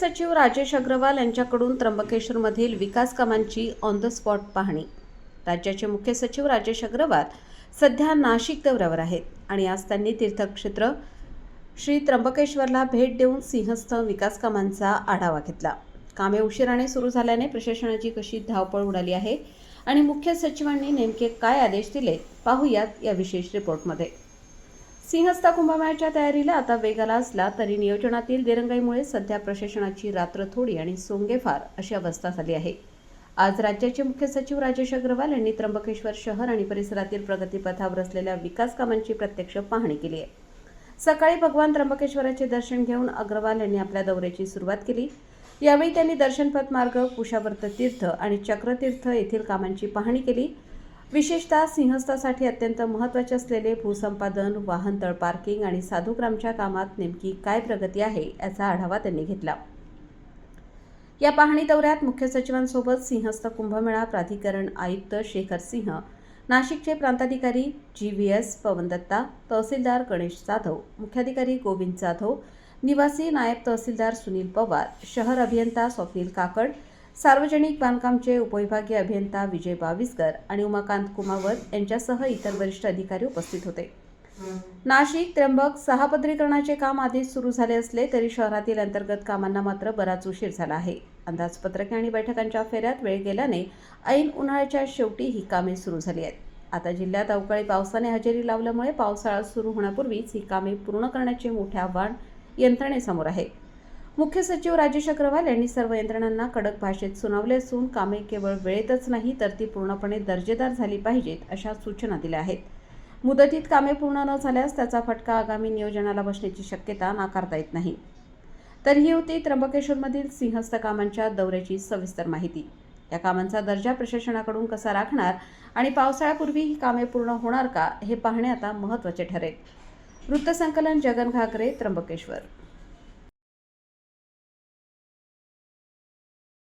सचिव राजेश अग्रवाल यांच्याकडून त्र्यंबकेश्वरमधील विकास कामांची ऑन द स्पॉट पाहणी। राज्याचे मुख्य सचिव राजेश अग्रवाल सध्या नाशिक दौऱ्यावर आहेत आणि आज त्यांनी तीर्थक्षेत्र श्री त्र्यंबकेश्वरला भेट देऊन सिंहस्थ विकास कामांचा आढावा घेतला। कामे उशिराने सुरू झाल्याने प्रशासनाची कशी धावपळ उडाली आहे आणि मुख्य सचिवांनी नेमके काय आदेश दिले पाहूयात या विशेष रिपोर्टमध्ये। सिंहस्थ कुंभमेळ्याच्या तयारीला आता वेग आला असला तरी नियोजनातील दिरंगाईमुळे सध्या प्रशासनाची रात्र थोडी आणि सोंगे फार अशी अवस्था झाली आहे। आज राज्याचे मुख्य सचिव राजेश अग्रवाल यांनी त्र्यंबकेश्वर शहर आणि परिसरातील प्रगतीपथावर असलेल्या विकास कामांची प्रत्यक्ष पाहणी केली आहे। सकाळी भगवान त्र्यंबकेश्वराचे दर्शन घेऊन अग्रवाल यांनी आपल्या दौऱ्याची सुरुवात केली। यावेळी त्यांनी दर्शनपथ मार्ग, कुशावर्त तीर्थ आणि चक्रतीर्थ येथील कामांची पाहणी केली। विशेषतः सिंहस्थासाठी अत्यंत महत्त्वाचे असलेले भूसंपादन, वाहनतळ पार्किंग आणि साधुग्रामच्या कामात नेमकी काय प्रगती आहे याचा आढावा त्यांनी घेतला। या पाहणी दौऱ्यात मुख्य सचिवांसोबत सिंहस्थ कुंभमेळा प्राधिकरण आयुक्त शेखर सिंह, नाशिकचे प्रांताधिकारी GVS पवन दत्ता, तहसीलदार गणेश जाधव, मुख्याधिकारी गोविंद जाधव, निवासी नायब तहसीलदार सुनील पवार, शहर अभियंता स्वप्नील काकड, सार्वजनिक बांधकामचे उपविभागीय अभियंता विजय बाविस्कर आणि उमाकांत कुमावत यांच्यासह इतर वरिष्ठ अधिकारी उपस्थित होते। नाशिक त्र्यंबक सहापदरीकरणाचे काम आधीच सुरू झाले असले तरी शहरातील अंतर्गत कामांना मात्र बराच उशीर झाला आहे। अंदाजपत्रके आणि बैठकांच्या फेऱ्यात वेळ गेल्याने ऐन उन्हाळ्याच्या शेवटी ही कामे सुरू झाली आहेत। आता जिल्ह्यात अवकाळी पावसाने हजेरी लावल्यामुळे पावसाळा सुरू होण्यापूर्वीच ही कामे पूर्ण करण्याचे मोठे आव्हान यंत्रणेसमोर आहे। मुख्य सचिव राजेश अग्रवाल यांनी सर्व यंत्रणांना कडक भाषेत सुनावले असून कामे केवळ वेळेतच नाही तर ती पूर्णपणे दर्जेदार झाली पाहिजेत अशा सूचना दिल्या आहेत। मुदतीत कामे पूर्ण न झाल्यास त्याचा फटका आगामी नियोजनाला बसण्याची शक्यता नाकारता येत नाही। तर ही होती त्र्यंबकेश्वरमधील सिंहस्थ कामांच्या दौऱ्याची सविस्तर माहिती। या कामांचा दर्जा प्रशासनाकडून कसा राखणार आणि पावसाळ्यापूर्वी ही कामे पूर्ण होणार का हे पाहणे आता महत्त्वाचे ठरेल। वृत्तसंकलन जगन घागरे, त्र्यंबकेश्वर।